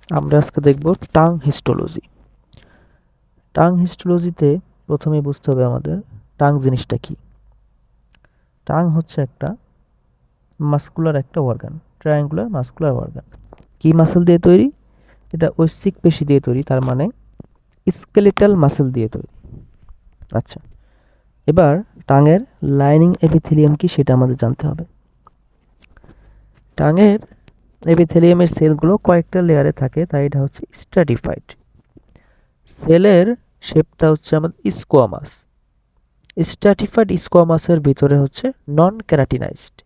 আমরা আজকে দেখব টাং হিস্টোলজি। টাং হিস্টোলজিতে প্রথমেই বুঝতে হবে আমাদের টাং জিনিসটা কি। টাং হচ্ছে একটা মাস্কুলার একটা অর্গান, ট্রায়াঙ্গুলার মাস্কুলার অর্গান। কি মাসল দিয়ে তৈরি? এটা ঐচ্ছিক পেশি দিয়ে তৈরি, তার মানে স্কেলেটাল মাসল দিয়ে তৈরি। আচ্ছা, এবার টাঙের লাইনিং এপিথেলিয়াম কি সেটা আমাদের জানতে হবে। টাঙের এপিথেলিয়ামের সেলগুলো কয়েকটা লেয়ারে থাকে, তাই এটা হচ্ছে স্ট্র্যাটিফাইড। সেলের শেপটা হচ্ছে আমাদের স্কোয়ামাস। স্ট্র্যাটিফাইড স্কোয়ামাসের ভিতরে হচ্ছে নন ক্যারাটিনাইজড,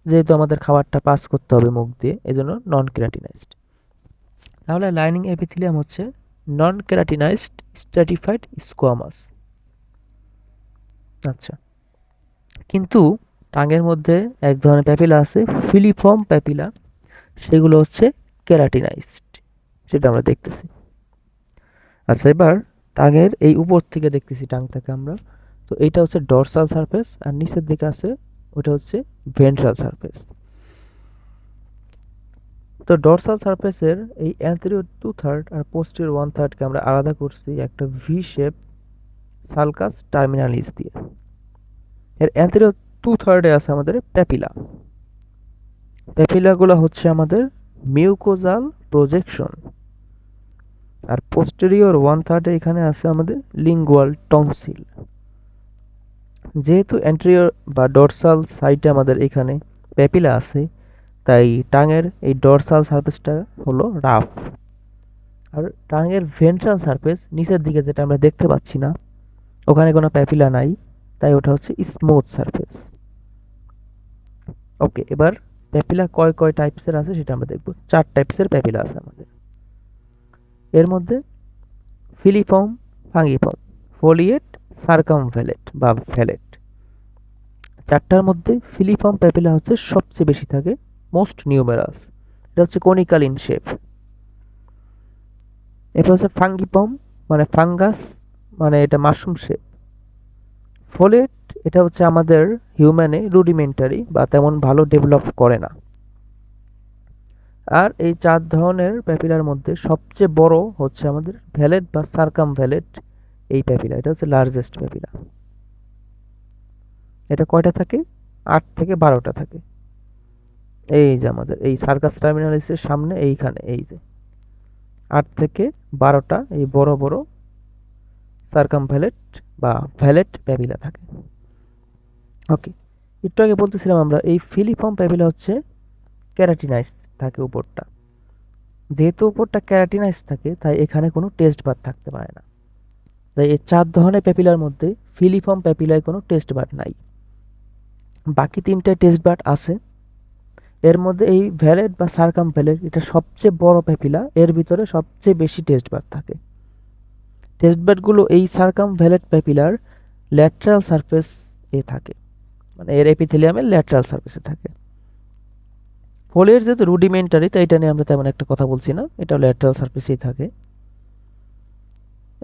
যেহেতু আমাদের খাবারটা পাস করতে হবে মুখ দিয়ে, এজন্য নন ক্যারাটিনাইজড। তাহলে লাইনিং এপিথেলিয়াম হচ্ছে নন ক্যারাটিনাইজড স্ট্র্যাটিফাইড স্কোয়ামাস। আচ্ছা, কিন্তু টাঙের মধ্যে এক ধরনের প্যাপিলা আছে, ফিলিফর্ম প্যাপিলা, সেগুলো হচ্ছে ক্যারাটিনাইজড, সেটা আমরা দেখতেছি। আচ্ছা, এবার টাঙের এই উপর থেকে দেখতেছি টাংটাকে আমরা, তো এইটা হচ্ছে ডরসাল সারফেস, আর নিচের দিকে আছে ওটা হচ্ছে ভেন্ট্রাল সারফেস। তো ডরসাল সারফেসের এই অ্যান্টেরিয়র 2/3 আর পোস্টেরিয়র 1/3 কে আমরা আলাদা করছি একটা ভি শেপ সালকাস টার্মিনালিস দিয়ে। এর অ্যান্টেরিয়র 2/3 এ আছে আমাদের প্যাপিলা। প্যাপিলাগুলো হচ্ছে আমাদের মিউকোজাল প্রজেকশন, আর পোস্টেরিয়র 1/3 এ এখানে আছে আমাদের লিঙ্গুয়াল টনসিল। যেহেতু অ্যান্টেরিয়র বা ডরসাল সাইডে আমাদের এখানে প্যাপিলা আছে, তাই টাঙের এই ডরসাল সারফেসটা হলো রাফ। আর টাঙের ভেন্ট্রাল সারফেস নিচের দিকে, যেটা আমরা দেখতে পাচ্ছি না, ওখানে কোনো প্যাপিলা নাই, তাই ওটা হচ্ছে স্মুথ সারফেস। ওকে, এবার প্যাপিলা কয় কয় টাইপসের আছে সেটা আমরা দেখব। 4 টাইপসের প্যাপিলা আছে আমাদের। এর মধ্যে ফিলিফর্ম, ফাঙ্গিফর্ম, ফোলিয়েট, সার্কামভ্যালেট বা ভ্যালেট। 4টার মধ্যে ফিলিফর্ম প্যাপিলা হচ্ছে সবচেয়ে বেশি থাকে, মোস্ট নিউমেরাস। এটা হচ্ছে কনিক্যাল ইন শেপ। এটা হচ্ছে ফাঙ্গিফর্ম, মানে ফাঙ্গাস, মানে এটা মাশরুম শেপ। ফোলেট, এটা হচ্ছে আমাদের হিউম্যানে রুডিমেন্টারি বা তেমন ভালো ডেভেলপ করে না। আর এই 4 ধরনের প্যাপিলার মধ্যে সবচেয়ে বড় হচ্ছে আমাদের ভ্যালেট বা সার্কামভ্যালেট। এই প্যাপিলা, এটা হচ্ছে লার্জেস্ট প্যাপিলা। এটা কয়টা থাকে? 8 থেকে 12টা থাকে। এই যে আমাদের এই সার্কাস টার্মিনালিসের সামনে এইখানে এই যে 8 থেকে 12টা এই বড় বড় সার্কামভ্যালেট বা ভ্যালেট প্যাপিলা থাকে। ওকে, একটু আগে বলতেছিলাম আমরা এই ফিলিফর্ম প্যাপিলা হচ্ছে ক্যারাটিনাইজ থাকে উপরটা। যেহেতু উপরটা ক্যারাটিনাইজ থাকে, তাই এখানে কোনো টেস্ট বার থাকতে পারে না। তাই এই 4 ধরনের প্যাপিলার মধ্যে ফিলিফর্ম প্যাপিলায় কোনো টেস্ট বার নাই। বাকি 3টে টেস্ট বার আছে। এর মধ্যে এই ভ্যালেট বা সার্কামভ্যালেট, এটা সবচেয়ে বড় প্যাপিলা, এর ভিতরে সবচেয়ে বেশি টেস্ট বার থাকে। টেস্ট বারগুলো এই সার্কামভ্যালেট প্যাপিলার ল্যাটেরাল সারফেস এ থাকে, মানে এর এপিথেলিয়ামের ল্যাটেরাল সারফেসে থাকে। ফোলিয়ার যেহেতু রুডিমেন্টারি, তাই এটা নিয়ে আমরা তেমন একটা কথা বলছি না, এটা ল্যাটেরাল সারফেসেই থাকে।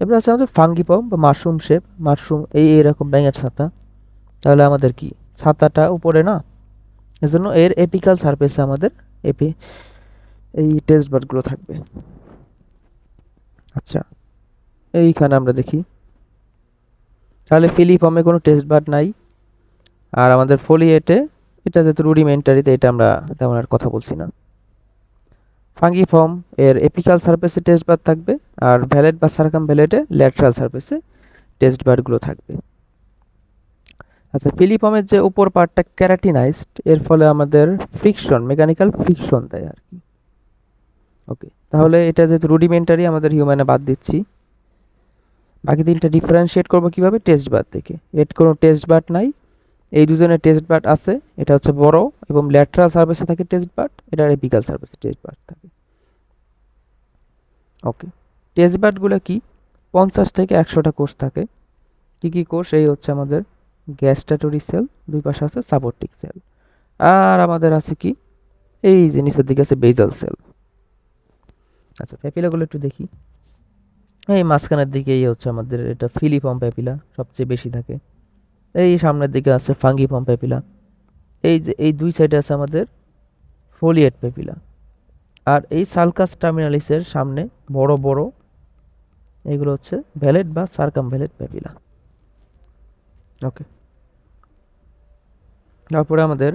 এবার আছে আমাদের ফাঙ্গিপম বা মাশরুম শেপ, মাশরুম এই এরকম ব্যাঙের ছাতা। তাহলে আমাদের কি ছাতাটা উপরে না, এজন্য এর এপিক্যাল সারফেসে আমাদের এপি এই টেস্ট বারগুলো থাকবে। আচ্ছা, এইখানে আমরা দেখি তাহলে ফিলিফর্মে কোনো টেস্ট বার নাই, আর আমাদের ফোলিয়েটে এটা যেহেতু রুডিমেন্টারিতে, এটা আমরা তেমন আর কথা বলছি না। ফাঙ্গিফর্ম এর এপিক্যাল সারফেসে টেস্ট বার থাকবে, আর ভ্যালেট বা সার্কামভ্যালেটে ল্যাটেরাল সারফেসে টেস্ট বারগুলো থাকবে। আচ্ছা, ফিলিফর্মের যে উপর পার্টটা ক্যারাটিনাইজড, এর ফলে আমাদের ফ্রিকশন, মেকানিক্যাল ফ্রিকশন দেয় আর কি। ওকে, তাহলে এটা যেহেতু রুডিমেন্টারি, আমাদের হিউম্যানে বাদ দিচ্ছি। বাকি 3টা ডিফারেন্সিয়েট করবো কিভাবে? টেস্ট বার থেকে। এর কোনো টেস্ট বার নাই, এই দুজনের টেস্ট বার আছে। এটা হচ্ছে বড় এবং ল্যাটেরাল সারফেসে থাকে টেস্ট বার, এটা এপিক্যাল সারফেসে টেস্ট বার থাকে। ওকে, টেস্ট বারগুলো কি? 50 থেকে 100টা কোষ থাকে। কি কি কোষ? এই হচ্ছে আমাদের গ্যাস্ট্যাটরি সেল, দুই পাশে আছে সাপোর্টিং সেল, আর আমাদের আছে কি এই যে নিচের দিকে আছে বেজাল সেল। আচ্ছা, প্যাপিলাগুলো একটু দেখি। এই মাঝখানের দিকে এই হচ্ছে আমাদের এটা ফিলিফর্ম প্যাপিলা, সবচেয়ে বেশি থাকে। এই সামনের দিকে আছে ফাঙ্গিফর্ম প্যাপিলা। এই যে এই দুই সাইডে আছে আমাদের ফোলিয়েট প্যাপিলা। আর এই সালকাস টার্মিনালিসের সামনে বড় বড় এগুলো হচ্ছে ভ্যালেট বা সার্কামভ্যালেট প্যাপিলা। ওকে, তারপরে আমাদের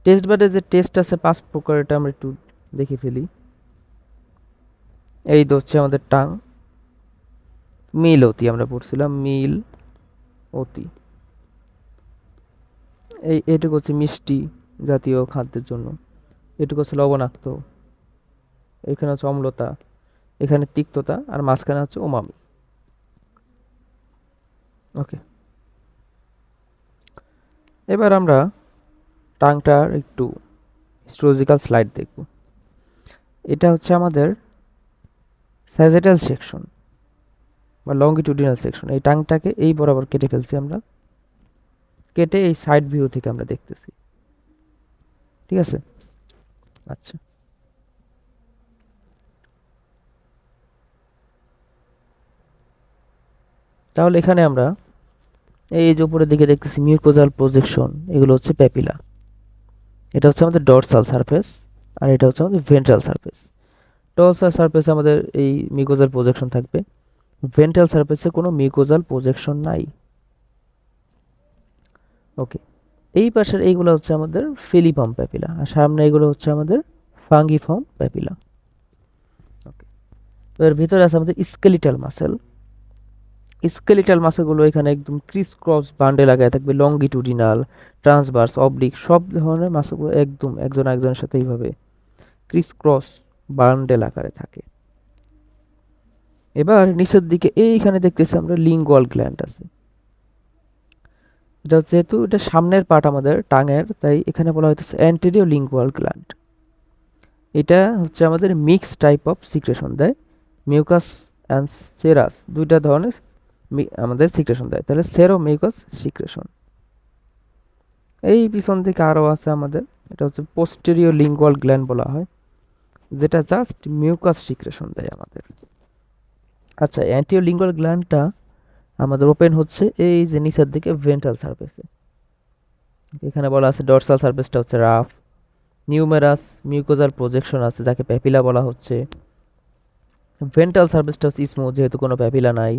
টেস্ট বাডে যে টেস্ট আছে 5 প্রকার, এটা আমরা একটু দেখে ফেলি। এই তো হচ্ছে আমাদের টাং, মিল অতি আমরা পড়ছিলাম, মিল অতি। এইটুকু হচ্ছে মিষ্টি জাতীয় খাদ্যের জন্য, এটুকু হচ্ছে লবণাক্ত, এখানে হচ্ছে অম্লতা, এখানে তিক্ততা, আর মাঝখানে হচ্ছে উমামি। ওকে, এবার আমরা টাংটার একটু হিস্টোলজিক্যাল স্লাইড দেখব। এটা হচ্ছে আমাদের স্যাজেটাল সেকশন বা লঙ্গিটিউডিনাল সেকশন। এই টাংটাকে এই বরাবর কেটে ফেলছি আমরা, কেটে এই সাইড ভিউ থেকে আমরা দেখতেছি, ঠিক আছে? আচ্ছা, তাহলে এখানে আমরা এই যে উপরের দিকে দেখতেছি মিউকোজাল প্রজেকশন, এগুলো হচ্ছে প্যাপিলা। এটা হচ্ছে আমাদের ডরসাল সারফেস, আর এটা হচ্ছে আমাদের ভেন্ট্রাল সারফেস। ডরসাল সারফেসে আমাদের এই মিউকোজাল প্রজেকশন থাকবে, ভেন্ট্রাল সারফেসে কোনো মিউকোজাল প্রজেকশন নাই। ওকে, এই পাশের এইগুলো হচ্ছে আমাদের ফিলিফর্ম প্যাপিলা, আর সামনে এগুলো হচ্ছে আমাদের ফাঙ্গিফর্ম প্যাপিলা। ওকে, এর ভিতরে আছে আমাদের স্কেলিটাল মাসেল। স্কেলিটাল মাসেলগুলো এখানে একদম ক্রিস ক্রস বান্ডে লাগায় থাকবে, লঙ্গিটুডিনাল, ট্রান্সভার্স, অবলিক, সব ধরনের মাসেলগুলো একদম একজন একজনের সাথে এইভাবে ক্রিস ক্রস বান্ডেল আকারে থাকে। এবার নিচের দিকে এইখানে দেখতেছি আমরা লিঙ্গুয়াল গ্ল্যান্ড আছে। এটা যেহেতু এটা সামনের পার্ট আমাদের টাঙের, তাই এখানে বলা হইতেছে অ্যান্টেরিয়র লিঙ্গুয়াল গ্ল্যান্ড। এটা হচ্ছে আমাদের মিক্স টাইপ অফ সিক্রেশন দেয়, মিউকাস অ্যান্ড সেরাস দুইটা ধরনের আমাদের সিক্রেশন দেয়। তাহলে সেরো মিউকাস সিক্রেশন। এই পিছন দিকে আরও আছে আমাদের, এটা হচ্ছে পোস্টেরিয়র লিঙ্গুয়াল গ্ল্যান্ড বলা হয়, যেটা জাস্ট মিউকাস সিক্রেশন দেয় আমাদের। আচ্ছা, অ্যান্টিরিয়র লিঙ্গুয়াল গ্ল্যান্ডটা আমাদের ওপেন হচ্ছে এই যে নিচের দিকে ভেন্ট্রাল সারফেসে। এখানে বলা আছে ডরসাল সারফেসটা হচ্ছে রাফ, নিউমেরাস মিউকোজাল প্রজেকশন আছে যাকে প্যাপিলা বলা হচ্ছে। ভেন্ট্রাল সারফেসটা হচ্ছে স্মুথ যেহেতু কোনো প্যাপিলা নাই।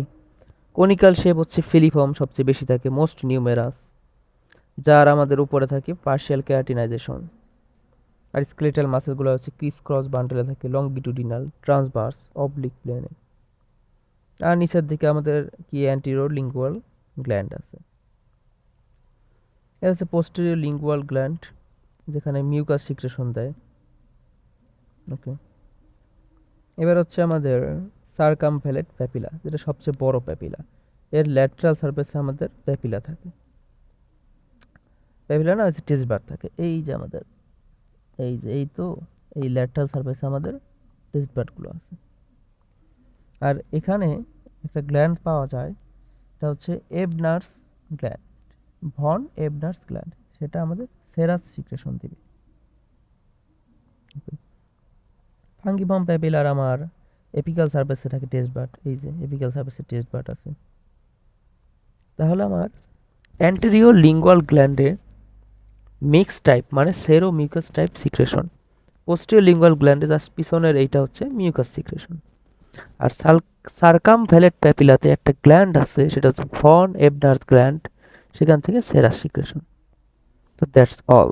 কনিক্যাল শেপ হচ্ছে ফিলিফর্ম, সবচেয়ে বেশি থাকে, মোস্ট নিউমেরাস, যার আমাদের উপরে থাকে পার্শিয়াল ক্যারাটিনাইজেশন। আর স্কেলেটাল মাসেলগুলো হচ্ছে ক্রিস ক্রস বান্ডেলে থাকে, লংগিটুডিনাল, ট্রান্সভার্স, অবলিক প্লেনে। আর নিচের দিকে আমাদের কি অ্যান্টিরিয়র লিঙ্গুয়াল গ্ল্যান্ড আছে। এটা হচ্ছে পোস্টেরিয়র লিঙ্গুয়াল গ্ল্যান্ড, যেখানে মিউকাস সিক্রেশন দেয়। ওকে, এবার হচ্ছে আমাদের সার্কামভ্যালেট প্যাপিলা, যেটা সবচেয়ে বড় প্যাপিলা। এর ল্যাটেরাল সারফেসে আমাদের প্যাপিলা থাকে, প্যাপিলা না হচ্ছে টেস্ট বার থাকে। এই যে আমাদের এই যে এই তো এই ল্যাটেরাল সারফেসে আমাদের টেস্ট বারগুলো আছে। আর এখানে একটা গ্ল্যান্ড পাওয়া যায়, এটা হচ্ছে এবনার্স গ্ল্যান্ড, ভন এবনার্স গ্ল্যান্ড, সেটা আমাদের সেরাস সিক্রেশন দিবে। ফাঙ্গিফর্ম প্যাপিলার আমার এপিক্যাল সারফেসে থাকে টেস্ট বাট, এই যে এপিক্যাল সারফেসে টেস্ট বাট আছে। তাহলে আমার অ্যান্টেরিয়র লিঙ্গুয়াল গ্ল্যান্ডে মিক্স টাইপ মানে sero mucous type secretion, posterior lingual গ্ল্যান্ডে তার পিছনের এইটা হচ্ছে মিউকাস সিক্রেশন। আর সার্কামভ্যালেট প্যাপিলাতে একটা গ্ল্যান্ড আছে, সেটা হচ্ছে ভন এবনার্স গ্ল্যান্ড, সেখান থেকে সেরাস সিক্রেশন। তো দ্যাটস অল।